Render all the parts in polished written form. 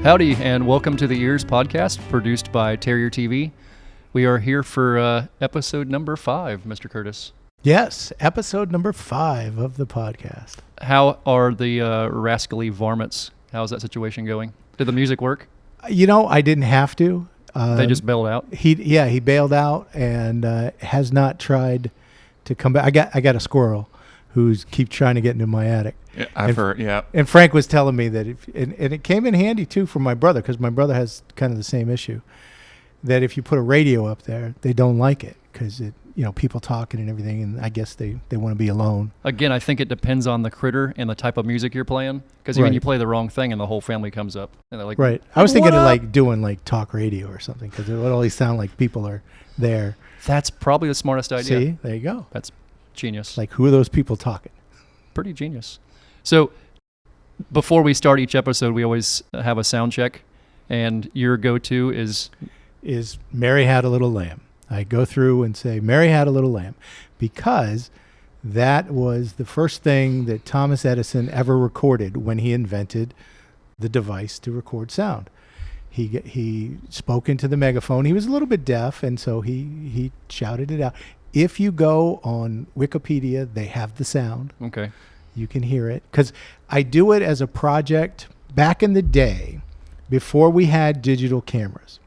Howdy, and welcome to the EEARSS podcast, produced by Terrier TV. We are here for episode number 5, Mr. Curtis. Yes, episode number 5 of the podcast. How are the rascally varmints? How's that situation going? Did the music work? You know, I didn't have to. They just bailed out? He bailed out and has not tried to come back. I got a squirrel who's keep trying to get into my attic. Yeah, I've heard, yeah. And Frank was telling me that, and it came in handy too for my brother, because my brother has kind of the same issue, that if you put a radio up there, they don't like it because people talking and everything, and I guess they want to be alone. Again, I think it depends on the critter and the type of music you're playing, because Right. even you play the wrong thing and the whole family comes up. And they're like, Right. I was thinking "What of up?" like doing like talk radio or something, because it would always sound like people are there. That's probably the smartest idea. See, there you go. That's genius. Like, who are those people talking? Pretty genius. So before we start each episode, we always have a sound check, and your go-to is Mary Had a Little Lamb. I go through and say, Mary Had a Little Lamb, because that was the first thing that Thomas Edison ever recorded when he invented the device to record sound. He spoke into the megaphone. He was a little bit deaf, and so he shouted it out. If you go on Wikipedia, they have the sound. okay. You can hear it, because I do it as a project back in the day before we had digital cameras.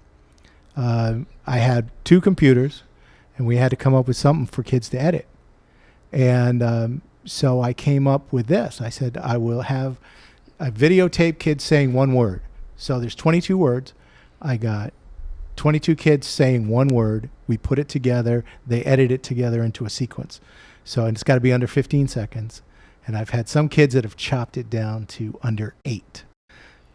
I had 2 computers, and we had to come up with something for kids to edit. And so I came up with this. I said, I will have a videotape kids saying one word. So there's 22 words. I got 22 kids saying one word. We put it together. They edit it together into a sequence. So and it's got to be under 15 seconds. And I've had some kids that have chopped it down to under 8.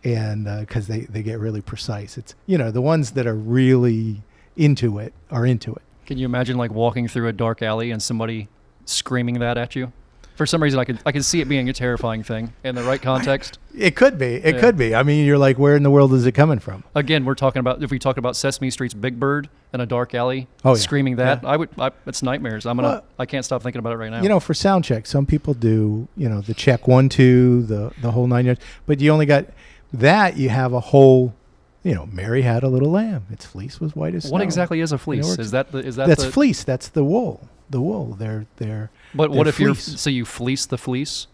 And because they get really precise. It's, the ones that are really into it are into it. Can you imagine like walking through a dark alley and somebody screaming that at you? For some reason, I can see it being a terrifying thing in the right context. It could be. It could be. I mean, you're like, where in the world is it coming from? Again, if we talk about Sesame Street's Big Bird in a dark alley, Oh, yeah. screaming that, Yeah. it's nightmares. I can't stop thinking about it right now. For sound check, some people do, the check 1, 2, the whole 9 yards. But you only got that. You have a whole, Mary had a little lamb. Its fleece was white as snow. What exactly is a fleece? That's fleece. That's the wool. The wool. But what if fleece. you fleece the fleece?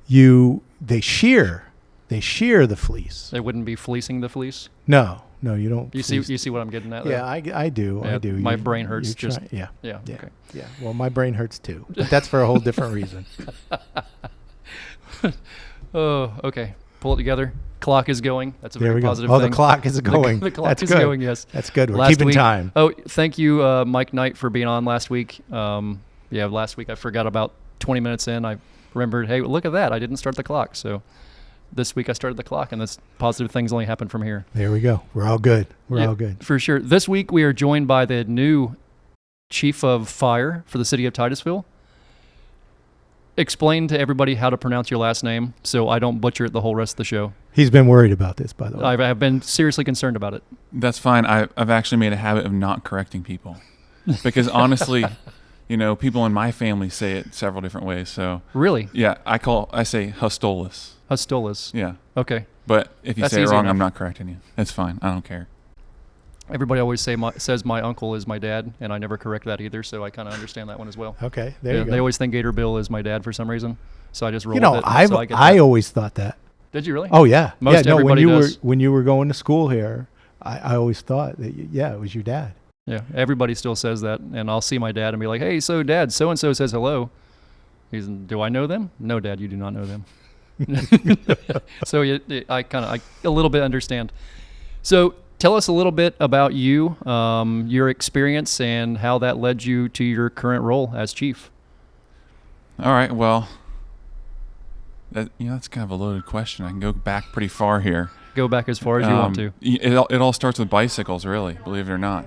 They shear the fleece. It wouldn't be fleecing the fleece. No, you don't. You see what I'm getting at there? Yeah, I do. Yeah, I do. My brain hurts just. Yeah. Yeah. Okay. Yeah. Well, my brain hurts too, but that's for a whole different reason. Oh, okay. Pull it together. Clock is going. That's a There very we go. positive Oh, thing. the clock is going. The clock That's is good. going, yes. That's good. We're Last keeping week- time. Oh, thank you, Mike Knight, for being on last week. Last week I forgot about 20 minutes in. I remembered, hey, look at that. I didn't start the clock. So this week I started the clock, and that's positive things only happen from here. There we go. We're all good. We're Yeah, all good. For sure. This week we are joined by the new Chief of Fire for the city of Titusville. Explain to everybody how to pronounce your last name so I don't butcher it the whole rest of the show. He's been worried about this, by the way. I've been seriously concerned about it. That's fine. I've actually made a habit of not correcting people because honestly, people in my family say it several different ways. So Really? yeah, I say Hustoles. Hustoles. Yeah. Okay. But if you That's say it easy wrong, enough. I'm not correcting you. It's fine. I don't care. Everybody always says my uncle is my dad, and I never correct that either, so I kind of understand that one as well. Okay, there you go. They always think Gator Bill is my dad for some reason, so I just roll with it. So I get I that. always thought that. Did you really? Oh yeah, Most when everybody does. when you were going to school here, I always thought that it was your dad. Yeah, everybody still says that, and I'll see my dad and be like, "Hey, so Dad, so and so says hello." Do I know them? No, Dad, you do not know them. So I a little bit understand. So tell us a little bit about you, your experience, and how that led you to your current role as chief. All right. Well, that's kind of a loaded question. I can go back pretty far here. Go back as far as you want to. It all starts with bicycles, really, believe it or not.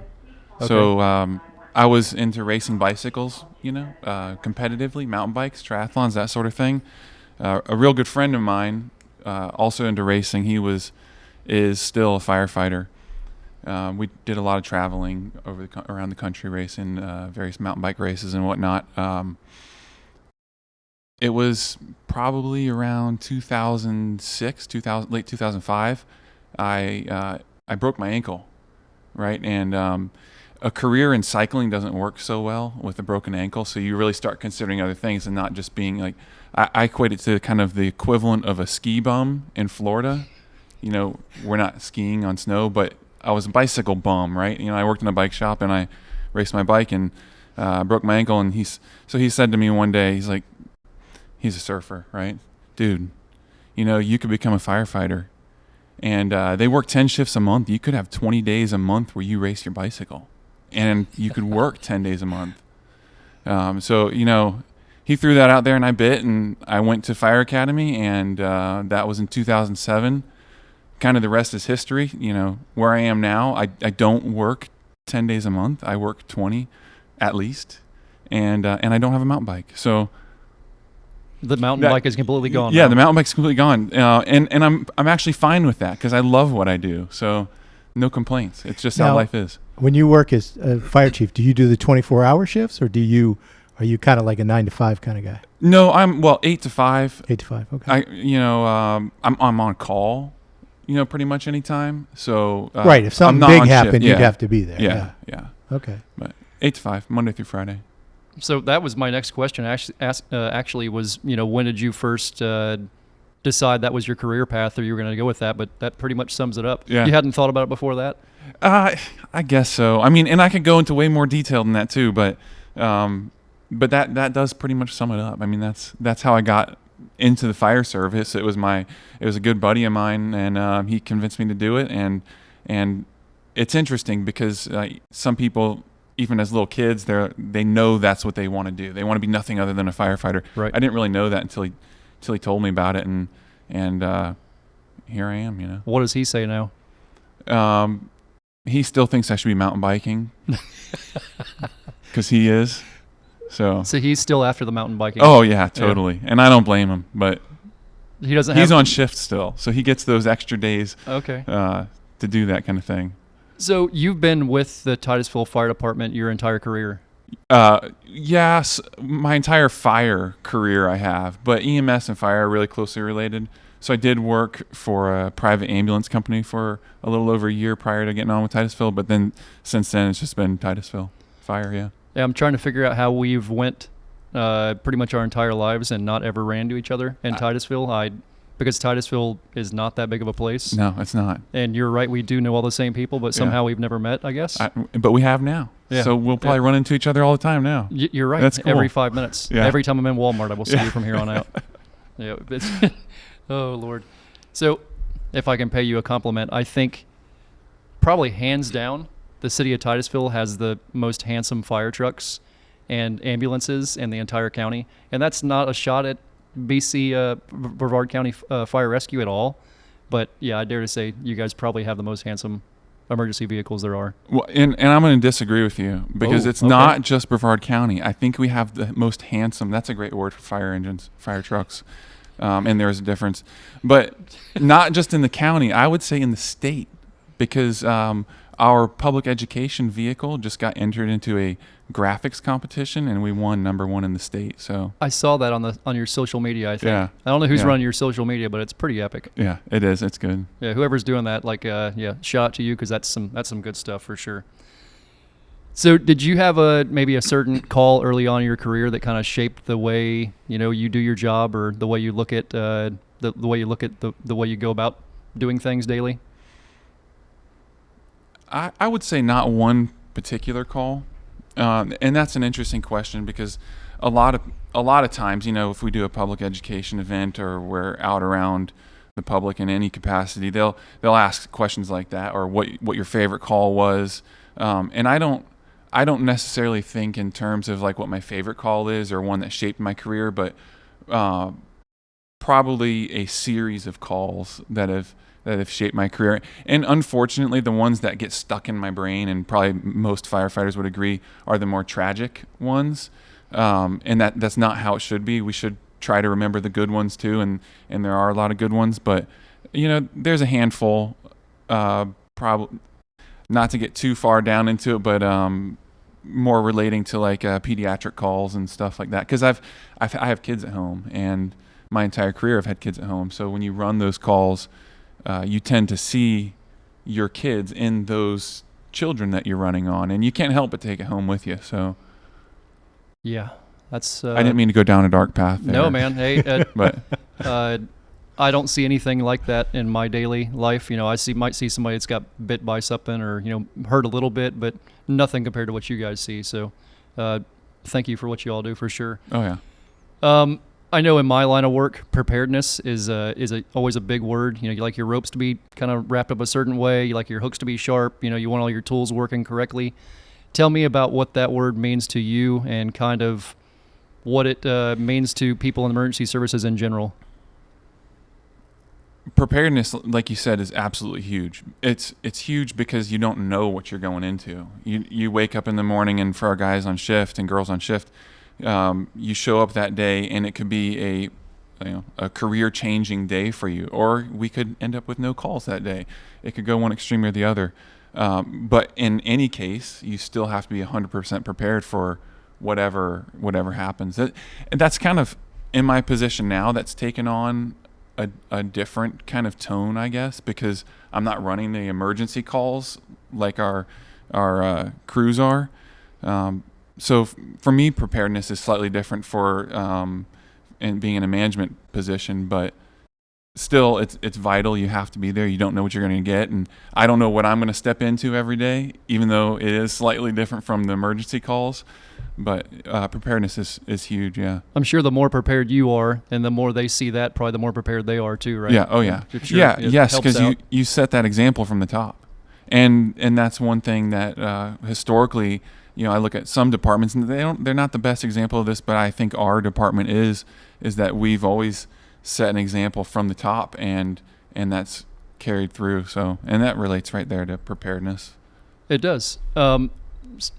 Okay. So I was into racing bicycles, competitively, mountain bikes, triathlons, that sort of thing. A real good friend of mine, also into racing, is still a firefighter. We did a lot of traveling around the country, racing various mountain bike races and whatnot. It was probably around 2006, late 2005. I broke my ankle, right? And a career in cycling doesn't work so well with a broken ankle, so you really start considering other things and not just being like, I equate it to kind of the equivalent of a ski bum in Florida. You know, we're not skiing on snow, but I was a bicycle bum, right? You know, I worked in a bike shop and I raced my bike and broke my ankle. And he said to me one day, he's like, he's a surfer, right? Dude, you know, you could become a firefighter. And they work 10 shifts a month. You could have 20 days a month where you race your bicycle. And you could work 10 days a month. So, you know, he threw that out there and I bit, and I went to Fire Academy, and that was in 2007. Kind of the rest is history. You know, where I am now, I don't work 10 days a month. I work 20 at least. And I don't have a mountain bike. So the mountain bike is completely gone. Yeah, now. the mountain bike's completely gone. And I'm actually fine with that because I love what I do. So no complaints. It's just how life is. When you work as a fire chief, do you do the 24-hour shifts, or are you kind of like a 9 to 5 kind of guy? No, I'm 8 to 5. 8 to 5. Okay. I'm on call, you know, pretty much any time. So right, if something big happened, you'd have to be there. Yeah. Okay. But 8 to 5, Monday through Friday. So that was my next question. Actually, was, you know, when did you first decide that was your career path, or you were going to go with that? But that pretty much sums it up. Yeah. You hadn't thought about it before that? I guess so. I mean, and I could go into way more detail than that too, but that does pretty much sum it up. I mean, that's how I got into the fire service. It was a good buddy of mine, and he convinced me to do it. And it's interesting because some people, even as little kids, they know that's what they want to do. They want to be nothing other than a firefighter. Right. I didn't really know that until he told me about it, and here I am. You know. What does he say now? He still thinks I should be mountain biking because he is. So he's still after the mountain biking. Oh yeah, totally. Yeah. And I don't blame him, but he's on shift still, so he gets those extra days. Okay. To do that kind of thing. So you've been with the Titusville Fire Department your entire career? Yes, my entire fire career I have, but EMS and fire are really closely related. So I did work for a private ambulance company for a little over a year prior to getting on with Titusville, but then since then it's just been Titusville Fire, yeah. Yeah, I'm trying to figure out how we've went pretty much our entire lives and not ever ran to each other in Titusville. Because Titusville is not that big of a place. No, it's not. And you're right, we do know all the same people, but somehow we've never met, I guess. But we have now. Yeah. So we'll probably run into each other all the time now. You're right. That's cool. Every 5 minutes. Yeah. Every time I'm in Walmart, I will see you from here on out. Yeah. Oh, Lord. So if I can pay you a compliment, I think probably hands down, the city of Titusville has the most handsome fire trucks and ambulances in the entire county. And that's not a shot at BC Brevard County Fire Rescue at all. But yeah, I dare to say you guys probably have the most handsome emergency vehicles there are. Well, and I'm going to disagree with you because it's not just Brevard County. I think we have the most handsome, that's a great word for fire engines, fire trucks. And there is a difference. But not just in the county, I would say in the state, because our public education vehicle just got entered into a graphics competition, and we won number 1 in the state. So I saw that on your social media, I think. Yeah. I don't know who's running your social media, but it's pretty epic. Yeah, it is. It's good. Yeah, whoever's doing that, shout out to you, because that's some good stuff for sure. So did you have maybe a certain call early on in your career that kind of shaped the way, you know, you do your job, or the way you look at the way you go about doing things daily? I would say not one particular call, and that's an interesting question because a lot of times, you know, if we do a public education event or we're out around the public in any capacity, they'll ask questions like that, or what your favorite call was, and I don't necessarily think in terms of like what my favorite call is or one that shaped my career, but probably a series of calls that have shaped my career. And unfortunately, the ones that get stuck in my brain, and probably most firefighters would agree, are the more tragic ones. And that's not how it should be. We should try to remember the good ones too, and there are a lot of good ones. But you know, there's a handful. Probably not to get too far down into it, but more relating to like pediatric calls and stuff like that. Because I have kids at home, and my entire career I've had kids at home. So when you run those calls, you tend to see your kids in those children that you're running on, and you can't help but take it home with you. So Yeah, that's. I didn't mean to go down a dark path there. No, man. Hey, But I don't see anything like that in my daily life. I might see somebody that's got bit by something or hurt a little bit, but nothing compared to what you guys see. So, thank you for what you all do for sure. oh yeah. I know in my line of work, preparedness is always a big word. You like your ropes to be kind of wrapped up a certain way. You like your hooks to be sharp. You want all your tools working correctly. Tell me about what that word means to you and kind of what it means to people in emergency services in general. Preparedness, like you said, is absolutely huge. It's huge because you don't know what you're going into. You wake up in the morning, and for our guys on shift and girls on shift, you show up that day, and it could be a career-changing day for you, or we could end up with no calls that day. It could go one extreme or the other. But in any case, you still have to be 100% prepared for whatever happens. And that's kind of, in my position now, that's taken on a different kind of tone, I guess, because I'm not running the emergency calls like our crews are. So for me, preparedness is slightly different for and being in a management position, but still it's vital. You have to be there. You don't know what you're going to get, and I don't know what I'm going to step into every day, even though it is slightly different from the emergency calls. But preparedness is huge. Yeah, I'm sure the more prepared you are, and the more they see that, probably the more prepared they are too, right? Yeah. Oh yeah. Sure Yeah. it Yes, helps because out. you set that example from the top, and that's one thing that historically, I look at some departments, and they're not the best example of this, but I think our department is that we've always set an example from the top, and that's carried through. So, and that relates right there to preparedness. It does.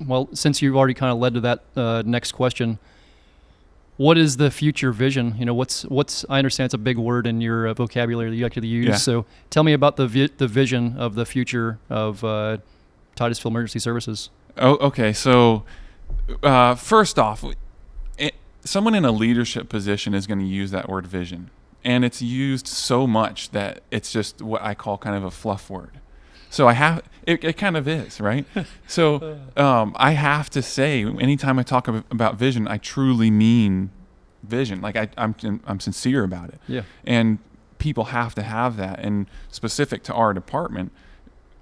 Well, since you've already kind of led to that next question, what is the future vision? What's I understand it's a big word in your vocabulary that you like to use. Yeah. So tell me about the vision of the future of Titusville Emergency Services. Oh, okay. So, first off, someone in a leadership position is going to use that word vision, and it's used so much that it's just what I call kind of a fluff word. So it kind of is, right? So I have to say, anytime I talk about vision, I truly mean vision. Like I'm sincere about it. Yeah. And people have to have that. And specific to our department,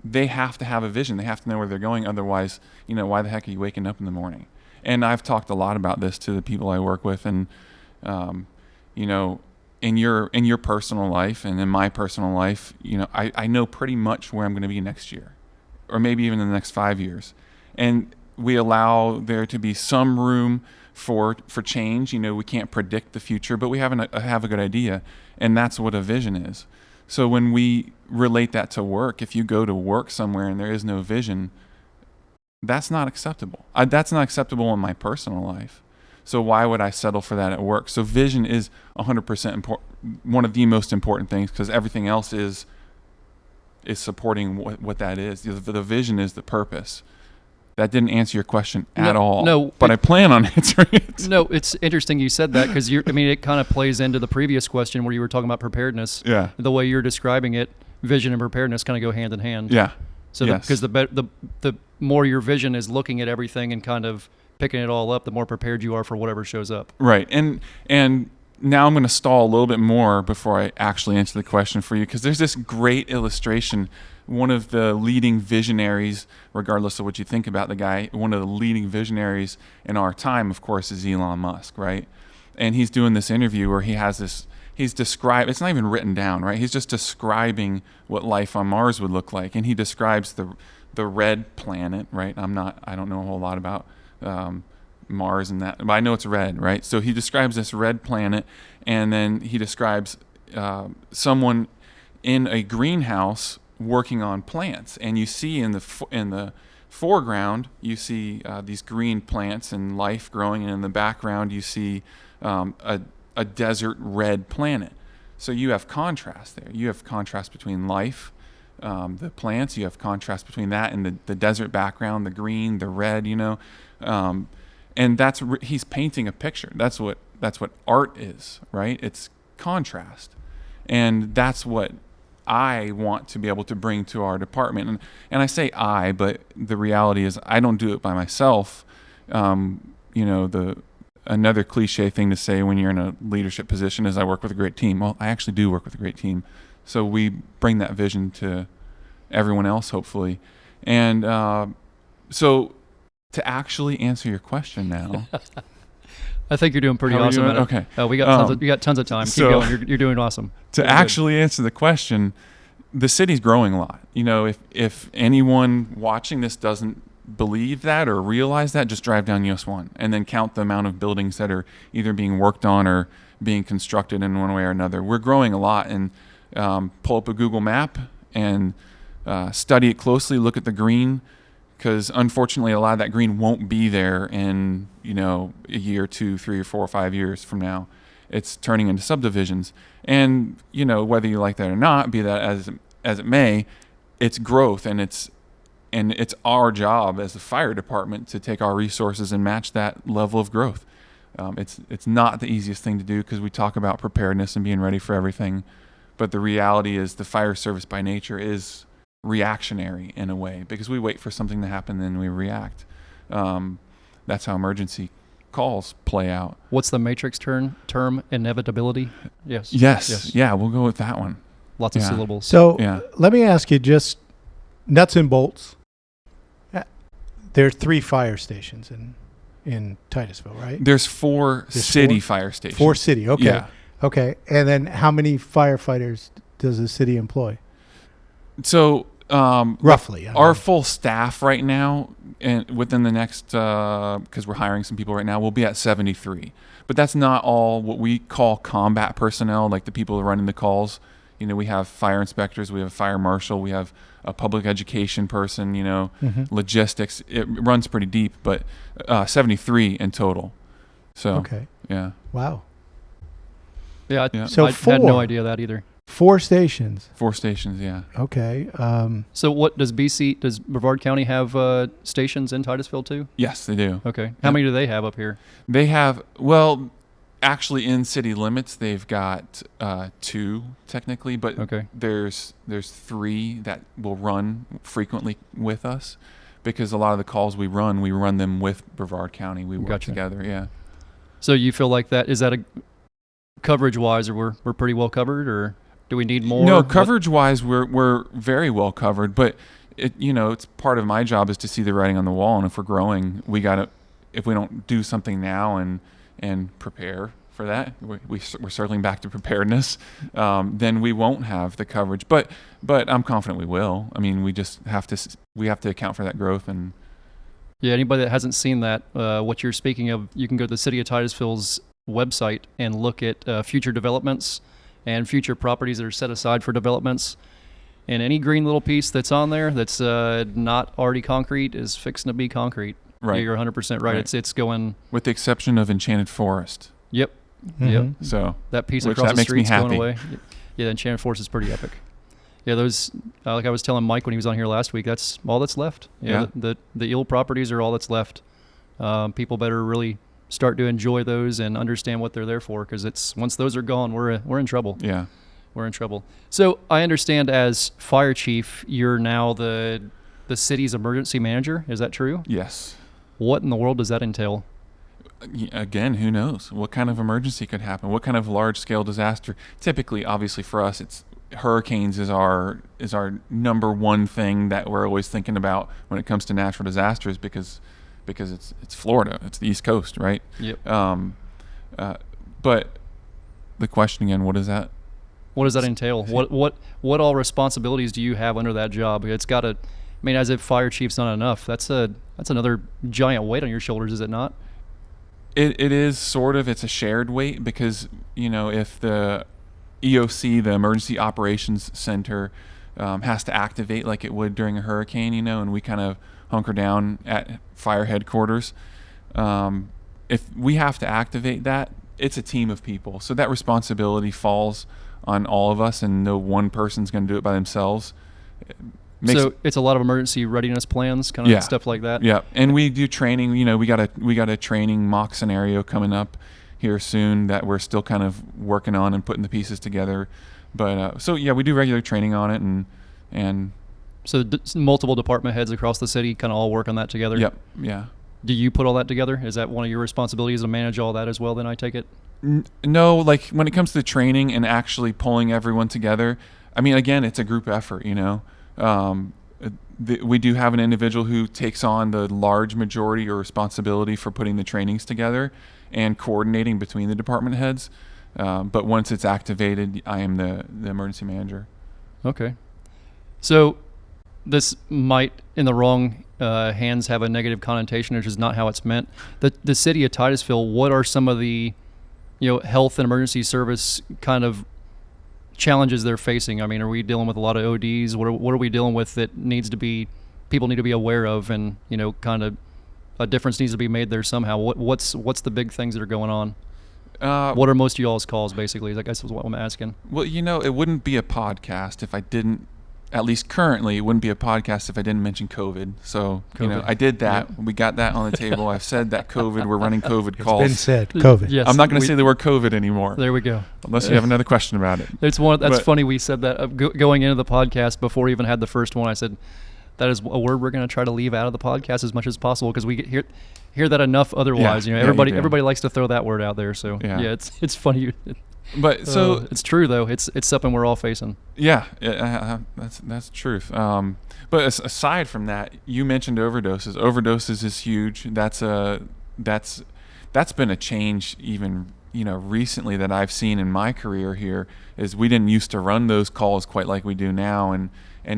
they have to have a vision. They have to know where they're going. Otherwise, why the heck are you waking up in the morning? And I've talked a lot about this to the people I work with, and in your personal life and in my personal life, I know pretty much where I'm going to be next year, or maybe even in the next 5 years. And we allow there to be some room for change. We can't predict the future, but we have a good idea, and that's what a vision is. So when we relate that to work, if you go to work somewhere and there is no vision, that's not acceptable. That's not acceptable in my personal life. So why would I settle for that at work? So vision is 100% important, one of the most important things, because everything else is supporting what that is. The vision is the purpose. That didn't answer your question at all. No, but I plan on answering it. No, it's interesting you said that, because it kind of plays into the previous question where you were talking about preparedness. Yeah. The way you're describing it, vision and preparedness kind of go hand in hand. Yeah. So yes. Because the more your vision is looking at everything and kind of picking it all up, the more prepared you are for whatever shows up. Right. And now I'm going to stall a little bit more before I actually answer the question for you, because there's this great illustration. One of the leading visionaries, regardless of what you think about the guy, one of the leading visionaries in our time, of course, is Elon Musk, right? And he's doing this interview where he's described, it's not even written down, right? He's just describing what life on Mars would look like. And he describes the red planet, right? I don't know a whole lot about Mars and that, but I know it's red, right? So he describes this red planet, and then he describes someone in a greenhouse working on plants, and you see in the foreground you see these green plants and life growing, and in the background you see a desert red planet. So you have contrast there. You have contrast between life, the plants. You have contrast between that and the desert background, the green, the red. And he's painting a picture. That's what art is, right? It's contrast, and that's what I want to be able to bring to our department. And I say I, but the reality is I don't do it by myself. Another cliche thing to say when you're in a leadership position is I work with a great team. Well, I actually do work with a great team. So we bring that vision to everyone else, hopefully. And so to actually answer your question now. I think you're doing pretty awesome. Okay. We got tons of time. Keep going. You're doing awesome. To actually answer the question, the city's growing a lot. If anyone watching this doesn't believe that or realize that, just drive down US 1 and then count the amount of buildings that are either being worked on or being constructed in one way or another. We're growing a lot, and pull up a Google map and study it closely, look at the green, because unfortunately a lot of that green won't be there in a year, 2, 3, or 4 or 5 years from now. It's turning into subdivisions, and whether you like that or not, be that as it may, it's growth, and it's our job as the fire department to take our resources and match that level of growth. It's not the easiest thing to do because we talk about preparedness and being ready for everything, but the reality is the fire service by nature is reactionary in a way because we wait for something to happen, then we react. That's how emergency calls play out. What's the matrix term? Inevitability? Yes. Yeah, we'll go with that one. Lots of syllables. So let me ask you just nuts and bolts. There are 3 fire stations in Titusville, right? There's 4 city fire stations. 4 city, okay. Yeah. Okay, and then how many firefighters does the city employ? So roughly. Our full staff right now, and within the next, because we're hiring some people right now, we'll be at 73. But that's not all what we call combat personnel, like the people running the calls. We have fire inspectors, we have a fire marshal, we have a public education person, logistics. It runs pretty deep, but 73 in total. So, okay. Yeah. Wow. Yeah. So I had no idea that either. 4 stations. 4 stations, yeah. Okay. So what does Brevard County have stations in Titusville too? Yes, they do. Okay. How many do they have up here? They have, actually in city limits, they've got 2 technically, but there's 3 that will run frequently with us because a lot of the calls we run them with Brevard County. We work together, yeah. So you feel like that, is that a coverage-wise, or we're pretty well covered, or do we need more? No, coverage-wise, we're very well covered, but it's part of my job is to see the writing on the wall, and if we're growing, if we don't do something now and prepare for that, we're circling back to preparedness, then we won't have the coverage. But I'm confident we will. I mean, we just have to account for that growth. And yeah, anybody that hasn't seen that, what you're speaking of, you can go to the City of Titusville's website and look at future developments and future properties that are set aside for developments. And any green little piece that's on there that's not already concrete is fixing to be concrete. Right. You're 100% right. It's going... With the exception of Enchanted Forest. Yep. Mm-hmm. Yep. So that piece across the street's going away. Yeah, the Enchanted Forest is pretty epic. Yeah, those, like I was telling Mike when he was on here last week, that's all that's left. The eel properties are all that's left. People better really start to enjoy those and understand what they're there for, because once those are gone, we're in trouble. Yeah. We're in trouble. So I understand as fire chief, you're now the city's emergency manager. Is that true? Yes. What in the world does that entail? Again, who knows? What kind of emergency could happen? What kind of large-scale disaster? Typically, obviously for us, it's hurricanes is our number one thing that we're always thinking about when it comes to natural disasters because it's Florida, it's the East Coast, right? Yep. But the question again, what does that entail? What all responsibilities do you have under that job? It's got to, I mean, as if fire chief's not enough, that's another giant weight on your shoulders, is it not? It is sort of. It's a shared weight because if the EOC, the Emergency Operations Center, has to activate like it would during a hurricane, and we kind of hunker down at fire headquarters. If we have to activate that, it's a team of people, so that responsibility falls on all of us, and no one person's going to do it by themselves. So it's a lot of emergency readiness plans, kind of stuff like that. Yeah, and we do training. We got a training mock scenario coming up here soon that we're still kind of working on and putting the pieces together. But so yeah, we do regular training on it, and So multiple department heads across the city kind of all work on that together? yep, yeah. Do you put all that together? Is that one of your responsibilities to manage all that as well, then I take it? No, like when it comes to training and actually pulling everyone together, I mean, again, it's a group effort, you know. We do have an individual who takes on the large majority or responsibility for putting the trainings together and coordinating between the department heads. But once it's activated, I am the emergency manager. Okay. So this might, in the wrong hands, have a negative connotation, which is not how it's meant. The city of Titusville, what are some of the health and emergency service kind of challenges they're facing? I mean, are we dealing with a lot of ODs? What are we dealing with that people need to be aware of, and kind of a difference needs to be made there somehow? What's the big things that are going on? What are most of y'all's calls, basically, I guess is what I'm asking. Well, it wouldn't be a podcast if I didn't, at least currently, it wouldn't be a podcast if I didn't mention COVID. So, I did that. Yep. We got that on the table. I've said that COVID, we're running COVID calls. It's been said, COVID. Yes, I'm not going to say the word COVID anymore. There we go. Unless you have another question about it. That's funny. We said that going into the podcast before we even had the first one. I said, that is a word we're going to try to leave out of the podcast as much as possible, because we hear that enough otherwise. Yeah, everybody likes to throw that word out there. So yeah it's funny. But so it's true though. It's something we're all facing. Yeah, that's truth. But aside from that, you mentioned overdoses. Overdoses is huge. That's been a change even recently that I've seen in my career here. Is we didn't used to run those calls quite like we do now, and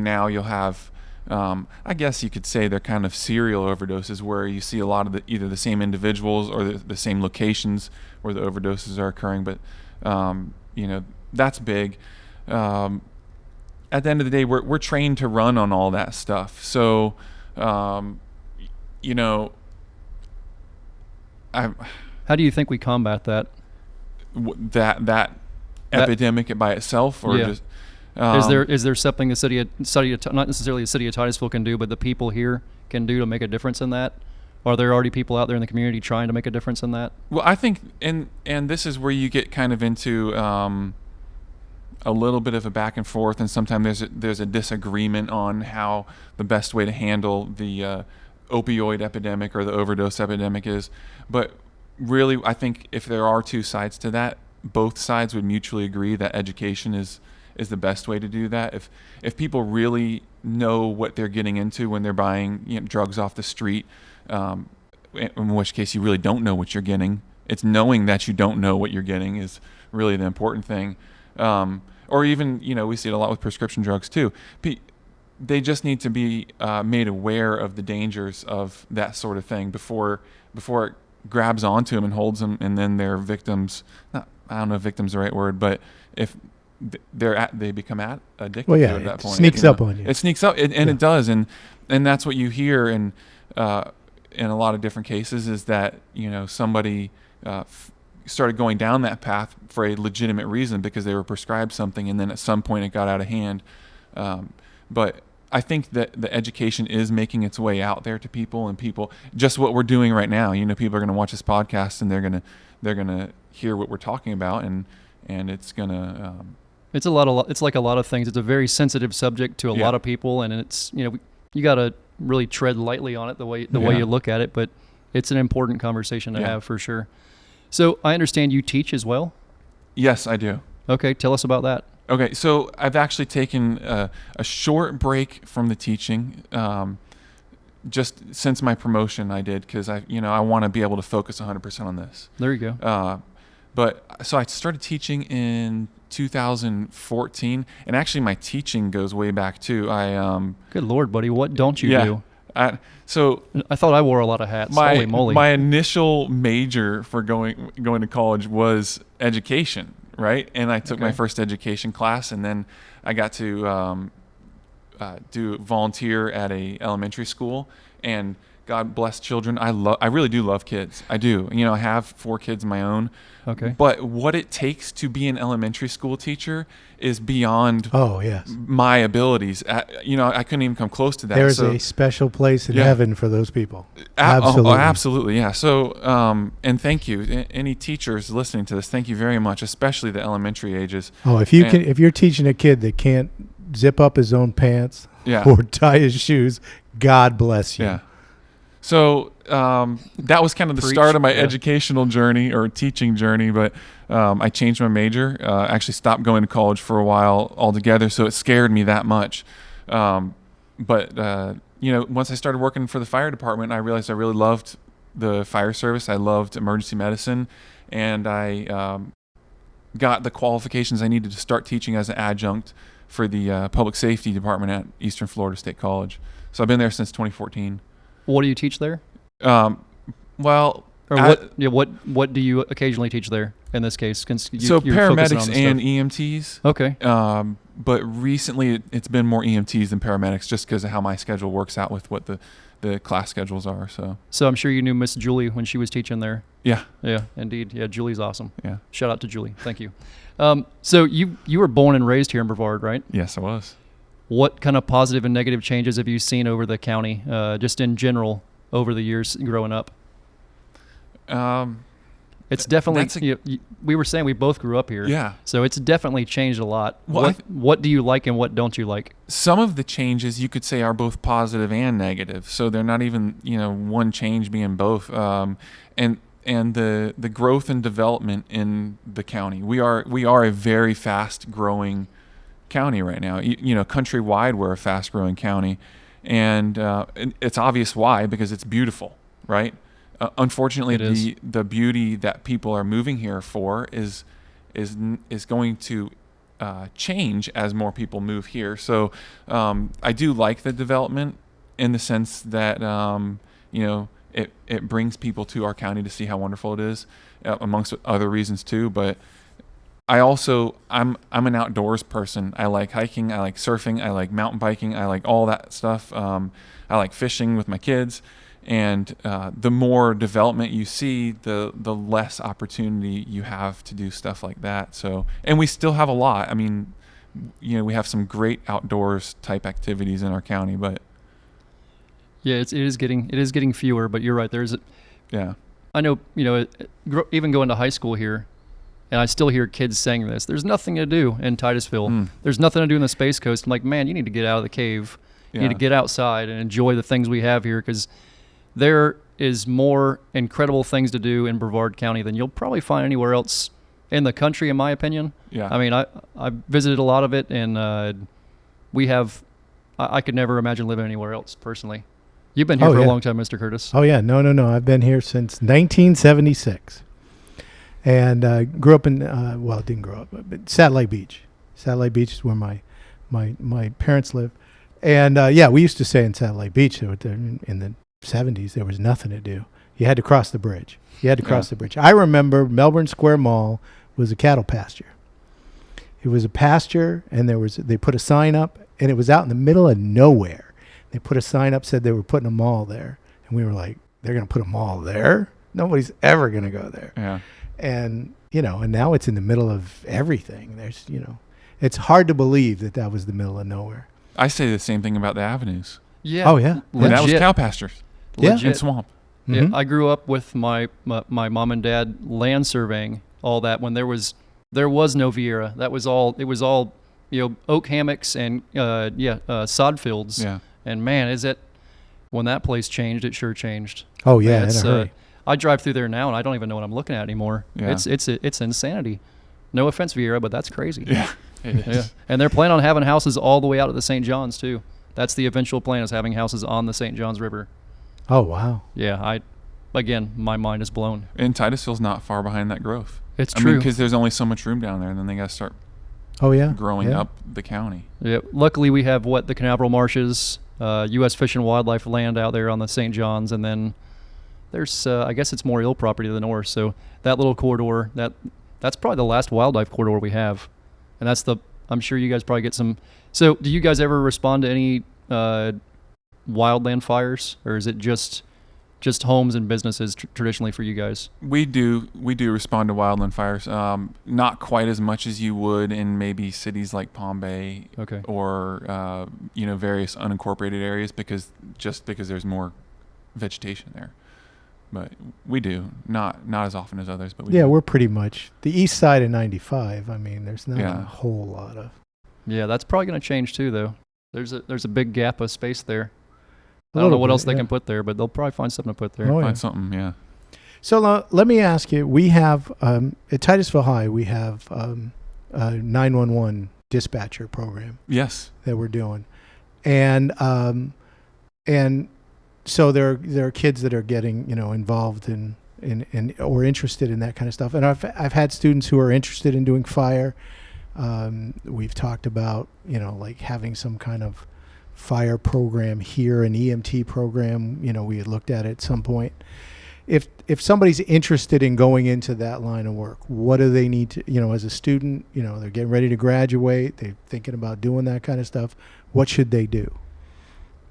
now you'll have. I guess you could say they're kind of serial overdoses, where you see a lot of either the same individuals or the same locations where the overdoses are occurring. But that's big. At the end of the day, we're trained to run on all that stuff. So, how do you think we combat that? That epidemic by itself, or just? Is there something the city, not necessarily the city of Titusville can do, but the people here can do to make a difference in that? Are there already people out there in the community trying to make a difference in that? Well, I think, and this is where you get kind of into a little bit of a back and forth, and sometimes there's a disagreement on how the best way to handle the opioid epidemic or the overdose epidemic is. But really, I think if there are two sides to that, both sides would mutually agree that education is the best way to do that. If people really know what they're getting into when they're buying drugs off the street, in which case you really don't know what you're getting. It's knowing that you don't know what you're getting is really the important thing. Or even, we see it a lot with prescription drugs too. They just need to be made aware of the dangers of that sort of thing before it grabs onto them and holds them, and then they're victims. I don't know if victim's the right word, but if they become addicted to it at that point. It sneaks up on you. It sneaks up, and it does, and that's what you hear in a lot of different cases, is that somebody started going down that path for a legitimate reason because they were prescribed something, and then at some point it got out of hand. But I think that the education is making its way out there to people, and people, just what we're doing right now. People are going to watch this podcast, and they're gonna hear what we're talking about, and it's gonna. It's like a lot of things. It's a very sensitive subject to a lot of people, and it's you got to really tread lightly on it the way you look at it. But it's an important conversation to have for sure. So I understand you teach as well? Yes, I do. Okay, tell us about that. Okay, so I've actually taken a short break from the teaching, just since my promotion. I did, because I want to be able to focus 100% on this. There you go. But so I started teaching in 2014, and actually my teaching goes way back too. Good Lord, buddy, what don't you do? So I thought I wore a lot of hats. Holy moly! My initial major for going to college was education, right? And I took my first education class, and then I got to do volunteer at a elementary school, and God bless children. I really do love kids. I do. You know, I have 4 kids of my own. Okay. But what it takes to be an elementary school teacher is beyond my abilities. You know, I couldn't even come close to that. There's a special place in heaven for those people. Absolutely. Absolutely. Yeah. So, and thank you. Any teachers listening to this, thank you very much, especially the elementary ages. Oh, if you're teaching a kid that can't zip up his own pants or tie his shoes, God bless you. Yeah. So that was kind of the start of my educational journey or teaching journey, but I changed my major, actually stopped going to college for a while altogether, so it scared me that much. But you know, once I started working for the fire department, I realized I really loved the fire service. I loved emergency medicine, and I got the qualifications I needed to start teaching as an adjunct for the public safety department at Eastern Florida State College. So I've been there since 2014. What do you teach there? Well, what do you occasionally teach there in this case? So paramedics and EMTs. Okay. But recently it's been more EMTs than paramedics, just because of how my schedule works out with what the class schedules are. So I'm sure you knew Miss Julie when she was teaching there. Yeah. Yeah, indeed. Yeah, Julie's awesome. Yeah. Shout out to Julie. Thank you. So you were born and raised here in Brevard, right? Yes, I was. What kind of positive and negative changes have you seen over the county, just in general, over the years growing up? It's definitely, we were saying we both grew up here. Yeah. So it's definitely changed a lot. Well, what do you like and what don't you like? Some of the changes you could say are both positive and negative. So they're not even, you know, one change being both. And the growth and development in the county. We are a very fast growing county right now. You know, countrywide, we're a fast growing county, and it's obvious why, because it's beautiful, right? Unfortunately, the beauty that people are moving here for is going to change as more people move here. So I do like the development in the sense that you know, it brings people to our county to see how wonderful it is, amongst other reasons too. But I'm an outdoors person. I like hiking, I like surfing, I like mountain biking, I like all that stuff. I like fishing with my kids, and the more development you see, the less opportunity you have to do stuff like that. So, and we still have a lot. I mean, you know, we have some great outdoors type activities in our county, but yeah, it is getting fewer. But you're right. Yeah. I know. You know, even going to high school here. And I still hear kids saying this. There's nothing to do in Titusville. There's nothing to do in the Space Coast. I'm like, man, you need to get out of the cave. You need to get outside and enjoy the things we have here, because there is more incredible things to do in Brevard County than you'll probably find anywhere else in the country, in my opinion. Yeah. I mean, I visited a lot of it, and I could never imagine living anywhere else, personally. You've been here for a long time, Mr. Curtis. Oh, yeah. No. I've been here since 1976. And grew up in, didn't grow up, but Satellite Beach. Satellite Beach is where my parents live. And, we used to stay in Satellite Beach. So in the 70s, there was nothing to do. You had to cross the bridge. The bridge. I remember Melbourne Square Mall was a cattle pasture. It was a pasture, and they put a sign up, and it was out in the middle of nowhere. They put a sign up, said they were putting a mall there. And we were like, they're going to put a mall there? Nobody's ever going to go there. Yeah. And, you know, and now it's in the middle of everything. There's, you know, it's hard to believe that was the middle of nowhere. I say the same thing about the avenues. Yeah. Oh, yeah. And that was cow pastures. Legit. And swamp. Yeah. I grew up with my mom and dad land surveying all that when there was no Vieira. It was all, you know, oak hammocks and, sod fields. Yeah. And man, when that place changed, it sure changed. Oh, yeah. Man, in a hurry. I drive through there now, and I don't even know what I'm looking at anymore. Yeah. It's insanity. No offense, Vieira, but that's crazy. Yeah, it is. Yeah. And they're planning on having houses all the way out to the St. John's too. That's the eventual plan, is having houses on the St. John's River. Oh, wow. Yeah, again, my mind is blown. And Titusville's not far behind that growth. It's true. I mean, because there's only so much room down there, and then they got to start growing up the county. Yeah. Luckily, we have the Canaveral Marshes, U.S. Fish and Wildlife land out there on the St. John's, and then there's, I guess it's more Hill property to the north. So that little corridor, that's probably the last wildlife corridor we have. And I'm sure you guys probably get some So, do you guys ever respond to any wildland fires, or is it just homes and businesses traditionally for you guys? We do respond to wildland fires. Not quite as much as you would in maybe cities like Palm Bay, Okay. or various unincorporated areas because there's more vegetation there. But we do not as often as others. But we do. We're pretty much the east side of 95. I mean, there's not a whole lot of. Yeah, that's probably going to change too, though. There's a big gap of space there. I don't know what else they can put there, but they'll probably find something to put there. Find something, yeah. So let me ask you, we have, at Titusville High, we have a 911 dispatcher program. Yes. That we're doing. And so there are kids that are getting, involved in or interested in that kind of stuff. And I've had students who are interested in doing fire. We've talked about, like having some kind of fire program here, an EMT program, we had looked at it at some point. If somebody's interested in going into that line of work, what do they need to, as a student, they're getting ready to graduate, they're thinking about doing that kind of stuff, what should they do?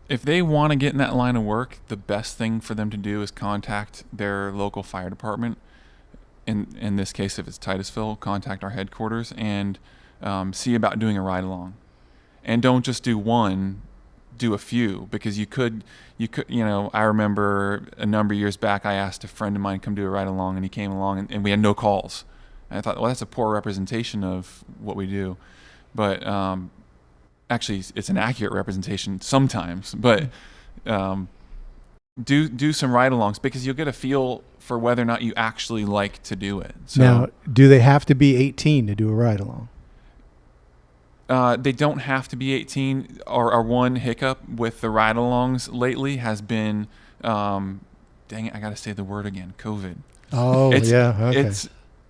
If they want to get in that line of work, the best thing for them to do is contact their local fire department. In this case, if it's Titusville, contact our headquarters and see about doing a ride along. And don't just do one, do a few, because you could, I remember a number of years back, I asked a friend of mine to come do a ride along, and he came along, and we had no calls. And I thought, well, that's a poor representation of what we do. But actually, it's an accurate representation sometimes. But do some ride-alongs, because you'll get a feel for whether or not you actually like to do it. So, now, do they have to be 18 to do a ride-along? They don't have to be 18. Our one hiccup with the ride-alongs lately has been, dang it, I got to say the word again, COVID. Oh, okay.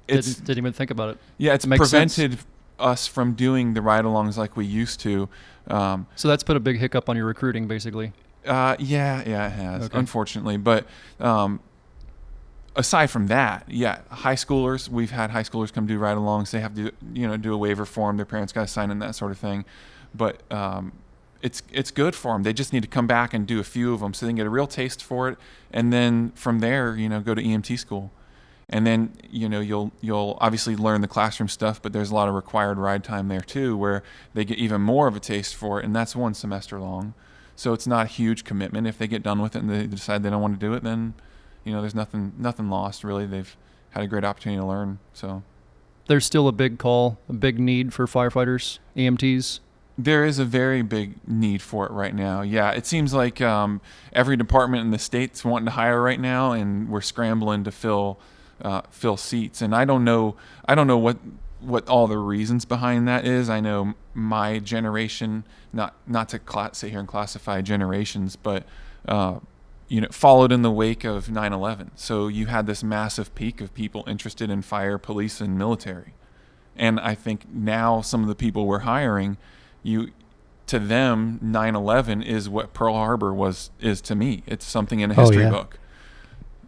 Didn't even think about it. Yeah, it's prevented us from doing the ride-alongs like we used to. So that's put a big hiccup on your recruiting, basically. Yeah, it has, okay. Unfortunately. But aside from that, high schoolers, we've had high schoolers come do ride-alongs. They have to, do a waiver form. Their parents got to sign in, that sort of thing. But it's good for them. They just need to come back and do a few of them so they can get a real taste for it. And then from there, go to EMT school. And then, you'll obviously learn the classroom stuff, but there's a lot of required ride time there too, where they get even more of a taste for it. And that's one semester long. So it's not a huge commitment. If they get done with it and they decide they don't want to do it, then there's nothing lost, really. They've had a great opportunity to learn. So there's still a big need for firefighters, EMTs. There is a very big need for it right now. Yeah, it seems like every department in the state's wanting to hire right now, and we're scrambling to fill seats. And I don't know what all the reasons behind that is. I know my generation, not to sit here and classify generations, but followed in the wake of 9/11. So you had this massive peak of people interested in fire, police, and military. And I think now some of the people we're hiring, to them, 9/11 is what Pearl Harbor is to me. It's something in a history book.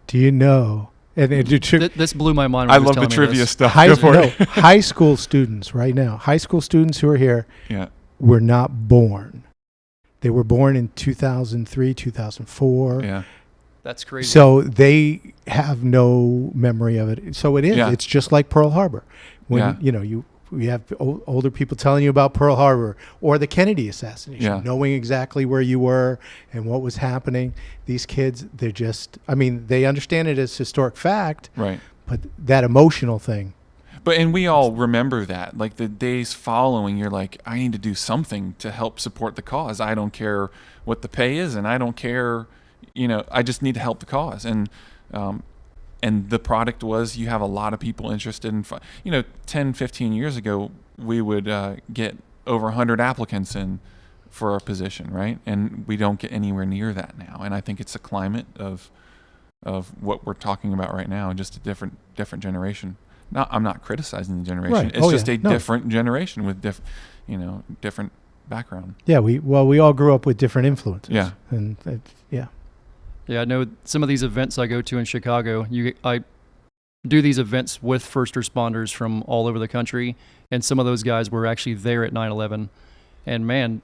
Do you know? And this blew my mind. I love the trivia stuff. High school students right now, high school students who are here, were not born. They were born in 2003, 2004. Yeah. That's crazy. So they have no memory of it. So it is. Yeah. It's just like Pearl Harbor. When we have older people telling you about Pearl Harbor or the Kennedy assassination, knowing exactly where you were and what was happening. These kids, they understand it as historic fact, right? But that emotional thing. And we all remember that. Like the days following, you're like, I need to do something to help support the cause. I don't care what the pay is, and I don't care, I just need to help the cause. And the product was, you have a lot of people interested in, 10, 15 years ago, we would get over 100 applicants in for a position, right? And we don't get anywhere near that now. And I think it's a climate of what we're talking about right now, just a different generation. I'm not criticizing the generation. Right. It's just a different generation with different background. Yeah, we all grew up with different influences. Yeah. And Yeah, I know some of these events I go to in Chicago, I do these events with first responders from all over the country, and some of those guys were actually there at 9/11. And man,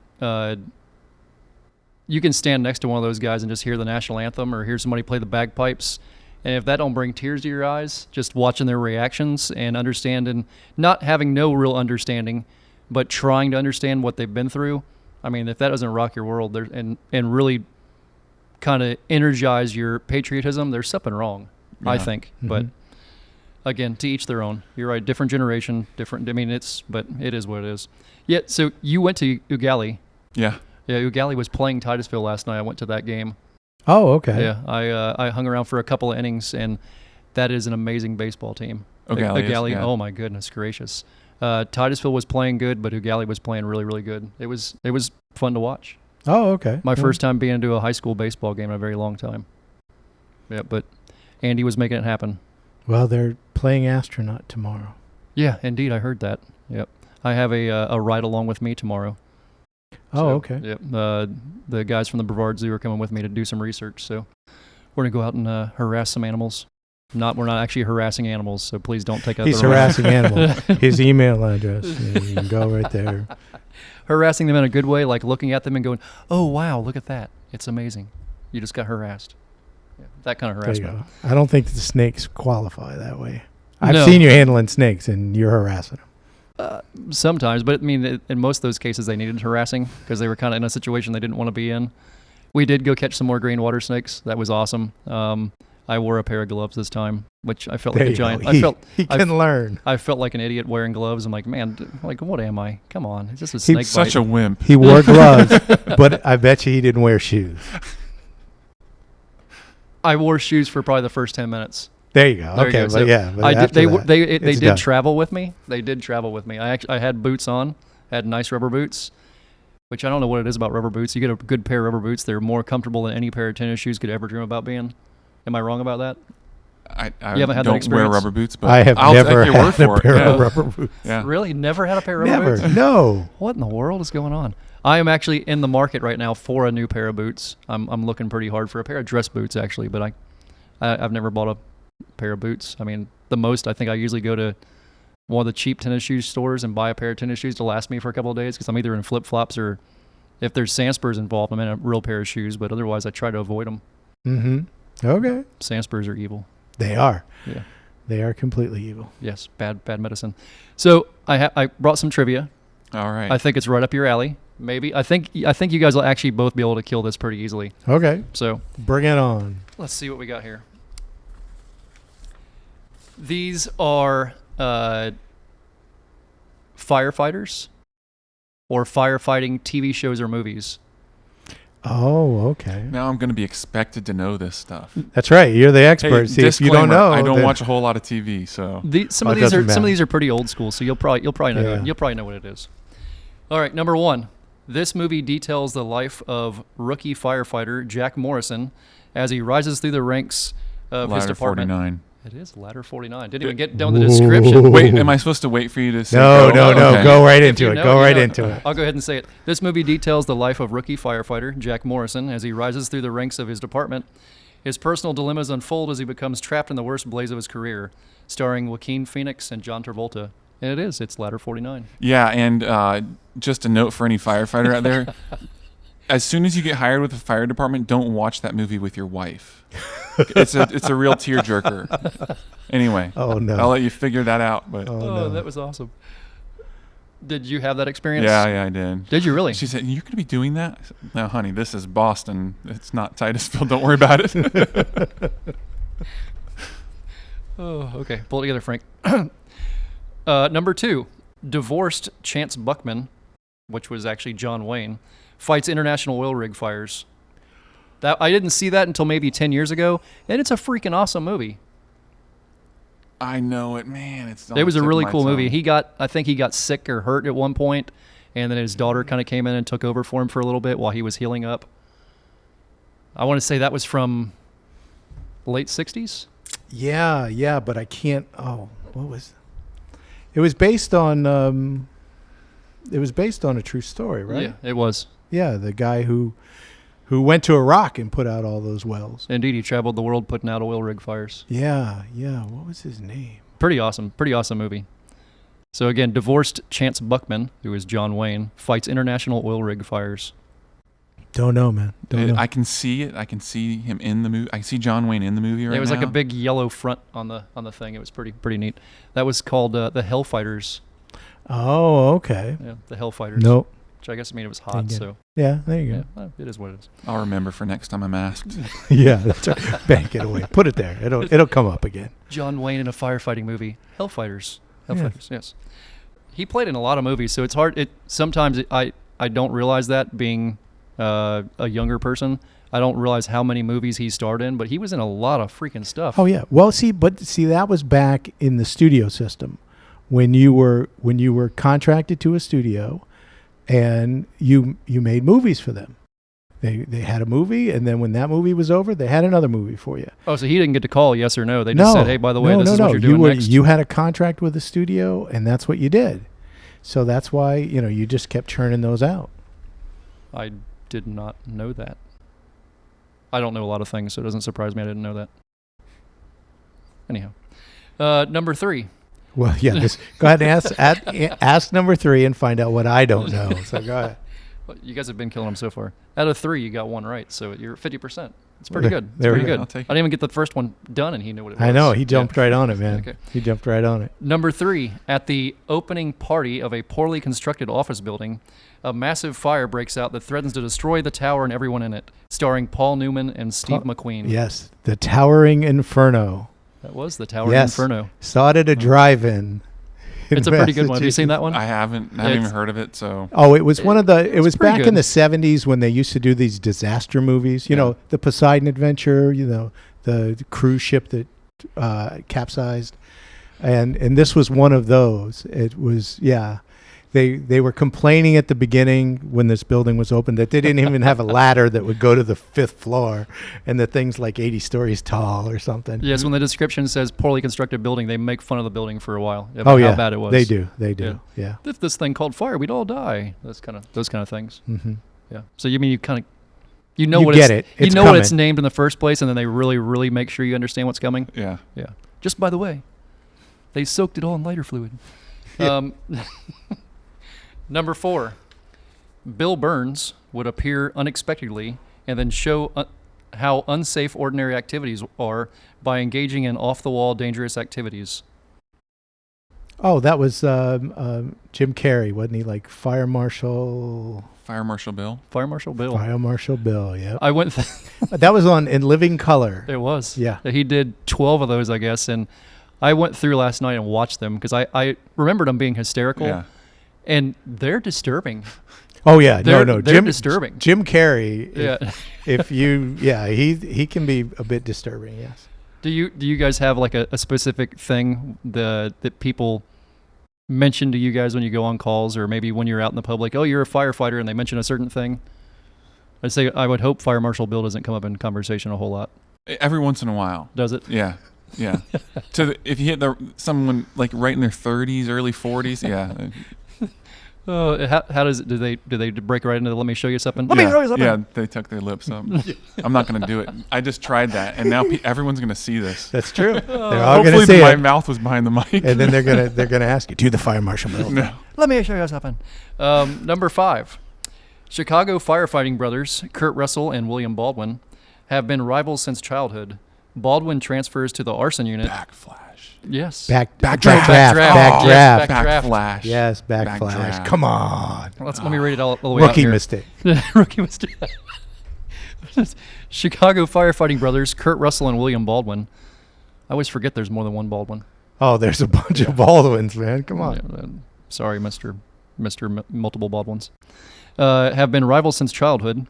you can stand next to one of those guys and just hear the national anthem or hear somebody play the bagpipes. And if that don't bring tears to your eyes, just watching their reactions and understanding, not having no real understanding, but trying to understand what they've been through. I mean, if that doesn't rock your world and really kind of energize your patriotism, there's something wrong, I think. Mm-hmm. But again, to each their own. You're right, different generation, different. I mean, but it is what it is. Yeah, so you went to Ugali. Yeah. Yeah, Ugali was playing Titusville last night. I went to that game. Oh, okay. Yeah, I hung around for a couple of innings, and that is an amazing baseball team. Ugali, yeah. Oh my goodness gracious. Titusville was playing good, but Ugali was playing really, really good. It was fun to watch. Oh, okay. My first time being into a high school baseball game in a very long time. Yeah, but Andy was making it happen. Well, they're playing astronaut tomorrow. Yeah, indeed, I heard that. Yep. I have a ride along with me tomorrow. Oh, okay. Yep. The guys from the Brevard Zoo are coming with me to do some research, so we're gonna go out and harass some animals. We're not actually harassing animals, so please don't take out. He's harassing animals. His email address. You can go right there. Harassing them in a good way, like looking at them and going, "Oh wow, look at that! It's amazing. You just got harassed." Yeah, that kind of harassment. There you go. I don't think the snakes qualify that way. I've seen you handling snakes, and you're harassing them. Sometimes, but I mean, in most of those cases, they needed harassing because they were kind of in a situation they didn't want to be in. We did go catch some more green water snakes. That was awesome. I wore a pair of gloves this time, which I felt like a giant. He can learn. I felt like an idiot wearing gloves. I'm like, man, like what am I? Come on, it's just a snake bite. He's such a wimp. He wore gloves, but I bet you he didn't wear shoes. I wore shoes for probably the first 10 minutes. There you go. Okay, so yeah. I did. They did travel with me. They did travel with me. I had boots on. Had nice rubber boots, which I don't know what it is about rubber boots. You get a good pair of rubber boots, they're more comfortable than any pair of tennis shoes could ever dream about being. Am I wrong about that? I you haven't had that don't wear experience? rubber boots, but I have I'll never take your had word a for pair it. of rubber boots. Yeah. Really? Never had a pair of rubber boots? Never. No. What in the world is going on? I am actually in the market right now for a new pair of boots. I'm looking pretty hard for a pair of dress boots, actually, but I've never bought a pair of boots. I mean, the most, I think I usually go to one of the cheap tennis shoe stores and buy a pair of tennis shoes to last me for a couple of days because I'm either in flip-flops or if there's sandspurs involved, I'm in a real pair of shoes, but otherwise I try to avoid them. Mm-hmm. Okay. Sandspurs are evil. They are. Yeah. They are completely evil. Yes, bad medicine. So I brought some trivia. All right. I think it's right up your alley. Maybe. I think you guys will actually both be able to kill this pretty easily. Okay. So bring it on. Let's see what we got here. These are firefighters or firefighting TV shows or movies. Oh, okay. Now I'm going to be expected to know this stuff. That's right. You're the expert. Hey, See, if you don't know, I don't watch a whole lot of TV, so some of these are pretty old school. So you'll probably know you'll probably know what it is. All right, number 1. This movie details the life of rookie firefighter Jack Morrison as he rises through the ranks of his department. 49. It is Ladder 49. Didn't even get down the description. Wait, am I supposed to wait for you to say No. Okay. Go right into it. Go right into it. I'll go ahead and say it. This movie details the life of rookie firefighter Jack Morrison as he rises through the ranks of his department. His personal dilemmas unfold as he becomes trapped in the worst blaze of his career, starring Joaquin Phoenix and John Travolta. And it's Ladder 49. Yeah, and just a note for any firefighter out there. As soon as you get hired with the fire department, don't watch that movie with your wife. It's a real tearjerker. Anyway, oh no, I'll let you figure that out. But no. That was awesome. Did you have that experience? Yeah, I did. Did you really? She said, "You're going to be doing that?" I said, "No, honey, this is Boston. It's not Titusville. Don't worry about it." Oh, okay. Pull it together, Frank. Number 2, divorced Chance Buckman, which was actually John Wayne, fights international oil rig fires. That I didn't see that until maybe 10 years ago, and it's a freaking awesome movie. I know it, man. It was a really cool movie. I think he got sick or hurt at one point, and then his daughter kind of came in and took over for him for a little bit while he was healing up. I want to say that was from late 60s. Yeah, but I can't. Oh, what was? It was based on. It was based on a true story, right? Yeah, it was. Yeah, the guy who went to Iraq and put out all those wells. Indeed, he traveled the world putting out oil rig fires. Yeah. What was his name? Pretty awesome movie. So again, divorced Chance Buckman, who is John Wayne, fights international oil rig fires. Don't know, man. Don't know. I can see it. I can see him in the movie. I see John Wayne in the movie right now. It was like a big yellow front on the thing. It was pretty neat. That was called the Hellfighters. Oh, okay. Yeah, the Hellfighters. Nope. Which I guess it was hot. So yeah, there you yeah, go. well, it is what it is. I'll remember for next time I'm asked. Yeah, that's right. Bank it away. Put it there. It'll come up again. John Wayne in a firefighting movie. Hellfighters. Hellfighters. Yes. He played in a lot of movies, so it's hard. I don't realize that being a younger person. I don't realize how many movies he starred in, but he was in a lot of freaking stuff. Oh yeah. Well, see, that was back in the studio system when you were contracted to a studio, and you made movies for them. They had a movie, and then when that movie was over, they had another movie for you. Oh, so he didn't get to call yes or no. They just said, hey, by the way, this is what you're doing next. You had a contract with the studio, and that's what you did. So that's why, you just kept churning those out. I did not know that. I don't know a lot of things, so it doesn't surprise me I didn't know that. Anyhow. Number 3. Well, yeah, go ahead and ask number 3 and find out what I don't know. So go ahead. Well, you guys have been killing them so far. Out of 3, you got 1 right, so you're 50%. It's pretty good. It's there pretty we good. go. I'll take it. I didn't even get the first one done, and he knew what it was. I know. He jumped right on it, man. Okay. He jumped right on it. Number 3, at the opening party of a poorly constructed office building, a massive fire breaks out that threatens to destroy the tower and everyone in it, starring Paul Newman and Steve McQueen. Yes, the Towering Inferno. That was the Towering Inferno. Saw it at a drive-in. It's a pretty good one. Have you seen that one? I haven't even heard of it. So Oh, it was it was back good. in the 70s when they used to do these disaster movies. You know, the Poseidon Adventure, the cruise ship that capsized. And this was one of those. It was, They were complaining at the beginning when this building was open that they didn't even have a ladder that would go to the 5th floor, and the thing's like 80 stories tall or something. Yes, when the description says poorly constructed building, they make fun of the building for a while. Oh yeah, how bad it was. They do. Yeah. If this thing called fire, we'd all die. Those kind of things. Mm-hmm. Yeah. So you mean what It's it's named in the first place, and then they really, really make sure you understand what's coming. yeah. Yeah. Just by the way, they soaked it all in lighter fluid. Number 4, Bill Burns would appear unexpectedly and then show how unsafe ordinary activities are by engaging in off-the-wall dangerous activities. Oh, that was Jim Carrey, wasn't he? Like Fire Marshal Bill. Fire Marshal Bill. Fire Marshal Bill, yeah. I went... That was in Living Color. It was. Yeah. He did 12 of those, I guess, and I went through last night and watched them because I remembered them being hysterical. Yeah. And they're disturbing. Oh yeah, They're Jim disturbing. Jim Carrey. Yeah. He can be a bit disturbing. Yes. Do you guys have like a specific thing that people mention to you guys when you go on calls, or maybe when you're out in the public? Oh, you're a firefighter, and they mention a certain thing. I would hope Fire Marshal Bill doesn't come up in conversation a whole lot. Every once in a while. Does it? Yeah. If you hit someone like right in their 30s, early 40s, yeah. Oh, how does it? Do they break right into the, let me show you something? Let me show you something. Yeah, they tuck their lips up. I'm not going to do it. I just tried that, and now everyone's going to see this. That's true. They're all going to Hopefully see my it. mouth was behind the mic. And then they're gonna ask you, do the Fire Marshal Bill. No. Let me show you something. Number 5, Chicago firefighting brothers Kurt Russell and William Baldwin have been rivals since childhood. Baldwin transfers to the arson unit. Backflash. Yes. Backdraft. Backflash. Yes, backflash. Backdraft. Come on. Let me read it all the way out Rookie here. mistake. Rookie mistake. Chicago firefighting brothers Kurt Russell and William Baldwin. I always forget there's more than one Baldwin. Oh, there's a bunch of Baldwins, man. Come on. Yeah, sorry, Mr. Multiple Baldwins. Have been rivals since childhood.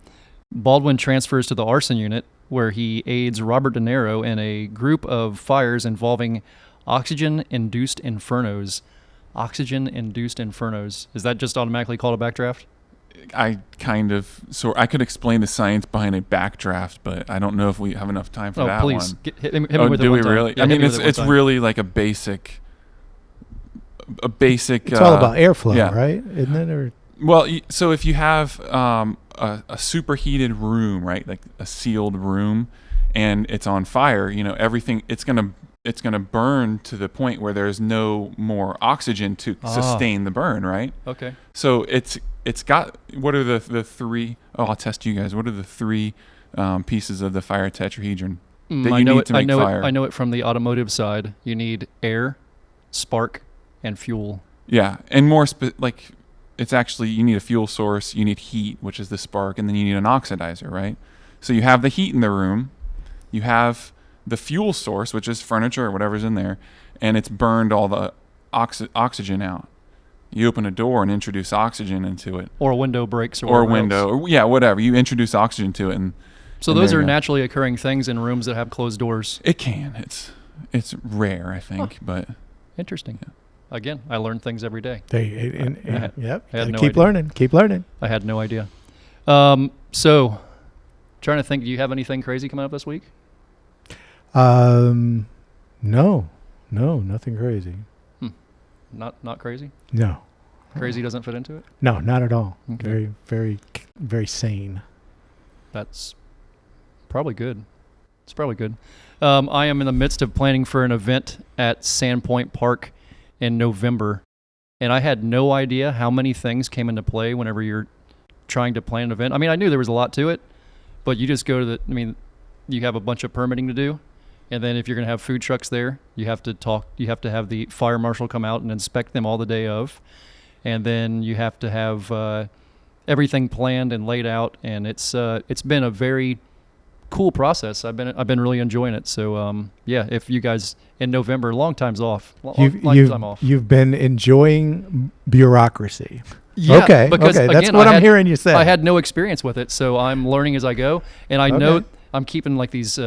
Baldwin transfers to the arson unit, where he aids Robert De Niro in a group of fires involving oxygen-induced infernos. Oxygen-induced infernos. Is that just automatically called a backdraft? I could explain the science behind a backdraft, but I don't know if we have enough time for that please. one. Hit me with it do one we time. really? Yeah, I mean, hit me with it it's one time. really like a basic. It's all about airflow, right? Isn't it? Or well, so if you have a superheated room, right, like a sealed room, and it's on fire, everything, it's going to it's going to burn to the point where there's no more oxygen to sustain the burn, right? Okay. So it's got, what are the three, I'll test you guys. What are the three pieces of the fire tetrahedron that you need to make fire? I know it from the automotive side. You need air, spark, and fuel. Yeah, and more it's actually, you need a fuel source, you need heat, which is the spark, and then you need an oxidizer, right? So you have the heat in the room, you have the fuel source, which is furniture or whatever's in there, and it's burned all the oxygen out. You open a door and introduce oxygen into it. Or a window breaks or a window. Or, yeah, whatever. You introduce oxygen to it. So those are naturally occurring things in rooms that have closed doors. It can. It's rare, I think, but... Interesting. Yeah. Again, I learn things every day. Yep. I had no keep idea. learning. Keep learning. I had no idea. So, trying to think, do you have anything crazy coming up this week? No, nothing crazy. Not crazy? No. Crazy doesn't fit into it? No, not at all. Okay. Very, very, very sane. That's probably good. It's probably good. I am in the midst of planning for an event at Sandpoint Park in November, and I had no idea how many things came into play whenever you're trying to plan an event. I mean, I knew there was a lot to it, but you just go to you have a bunch of permitting to do, and then if you're going to have food trucks there, you have to have the fire marshal come out and inspect them all the day of, and then you have to have everything planned and laid out, and it's been a very cool process. I've been really enjoying it. So yeah, if you guys in November, long time's off. You've been enjoying bureaucracy. Yeah, okay, because okay, again, that's what I'm hearing you say. I had no experience with it, so I'm learning as I go, and I know I'm keeping like these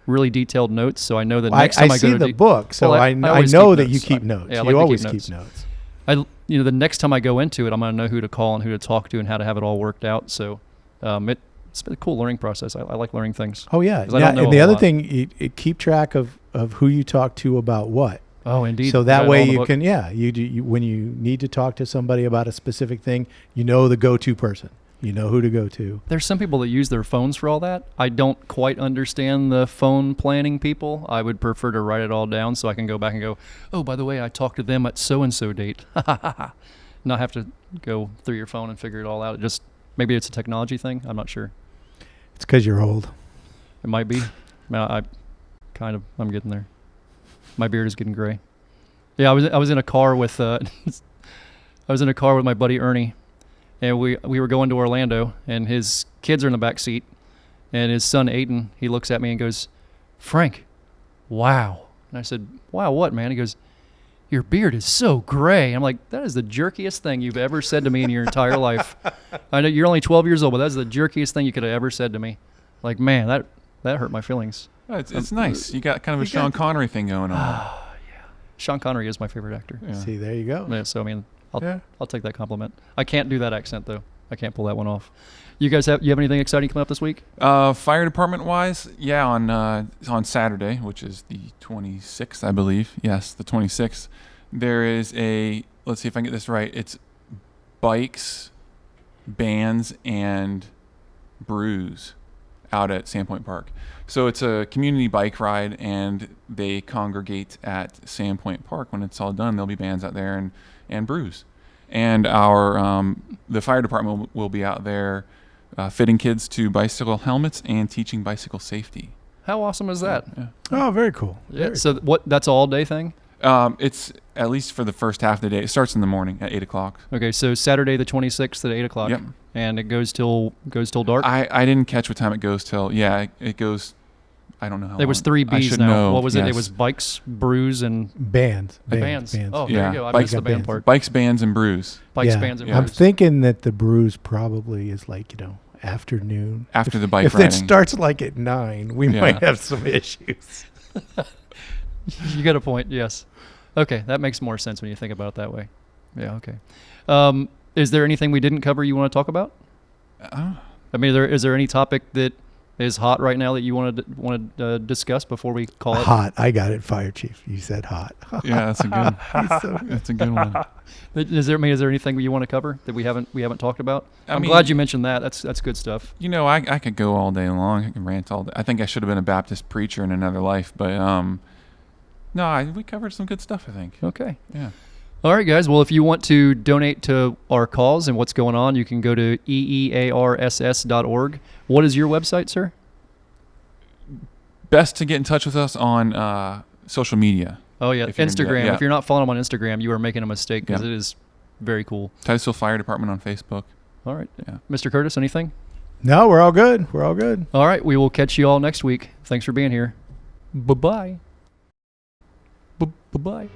really detailed notes, so I know that next time I go see to the book, so I know that you keep notes. Yeah, you always keep notes. The next time I go into it, I'm going to know who to call and who to talk to and how to have it all worked out. So it's been a cool learning process. I like learning things. Oh yeah, and the other thing, you keep track of who you talk to about what. Oh, indeed. So that way you can, you when you need to talk to somebody about a specific thing, you know the go-to person. You know who to go to. There's some people that use their phones for all that. I don't quite understand the phone planning people. I would prefer to write it all down so I can go back and go, oh, by the way, I talked to them at so-and-so date. Not have to go through your phone and figure it all out. Maybe it's a technology thing. I'm not sure. It's because you're old. It might be. I'm getting there. My beard is getting gray. Yeah, I was in a car with my buddy Ernie, and we were going to Orlando, and his kids are in the back seat, and his son Aiden, he looks at me and goes, "Frank, wow." And I said, "Wow, what, man?" He goes, "Your beard is so gray." I'm like, that is the jerkiest thing you've ever said to me in your entire life. I know you're only 12 years old, but that's the jerkiest thing you could have ever said to me. Like, man, that hurt my feelings. Oh, it's nice. You got kind of a Sean Connery thing going on. Yeah. Sean Connery is my favorite actor. Yeah. See, there you go. Yeah, so, I'll take that compliment. I can't do that accent, though. I can't pull that one off. You guys have anything exciting coming up this week? Fire department-wise, yeah, on Saturday, which is the 26th, I believe. Yes, the 26th. There is let's see if I can get this right. It's bikes, bands, and brews out at Sandpoint Park. So it's a community bike ride, and they congregate at Sandpoint Park. When it's all done, there'll be bands out there and brews. And the fire department will be out there fitting kids to bicycle helmets and teaching bicycle safety. How awesome is that? Yeah. Oh, very cool. Yeah. So that's an all-day thing? It's at least for the first half of the day. It starts in the morning at 8 o'clock. Okay, so Saturday the 26th at 8 o'clock. Yep. And it goes till dark? I didn't catch what time it goes till. Yeah, it goes, I don't know how long. There was 3 B's I should now. know. What was yes. it? It was bikes, brews, and... Bands. Bands. Oh, yeah. there you go. I Bikes, missed the band part. Bikes, bands, and brews. Bikes, bands, and brews. I'm thinking that the brews probably is afternoon. After the bike if riding. If it starts at 9, we might have some issues. You got a point, yes. Okay, that makes more sense when you think about it that way. Yeah, okay. Is there anything we didn't cover you want to talk about? Is there any topic that is hot right now that you want to discuss before we call it? Hot. I got it, Fire Chief. You said hot. Yeah, that's a good. That's a good one. Is there anything you want to cover that we haven't talked about? I'm glad you mentioned that. That's good stuff. I could go all day long. I can rant all day. I think I should have been a Baptist preacher in another life, but No, we covered some good stuff, I think. Okay. Yeah. All right, guys. Well, if you want to donate to our cause and what's going on, you can go to EEARSS.org. What is your website, sir? Best to get in touch with us on social media. Oh, yeah. If you're gonna do that, Instagram. yeah. If you're not following them on Instagram, you are making a mistake because Yeah. it is very cool. Titusville Fire Department on Facebook. All right. Yeah. Mr. Curtis, anything? No, we're all good. We're all good. All right. We will catch you all next week. Thanks for being here. Bye-bye. Bye-bye.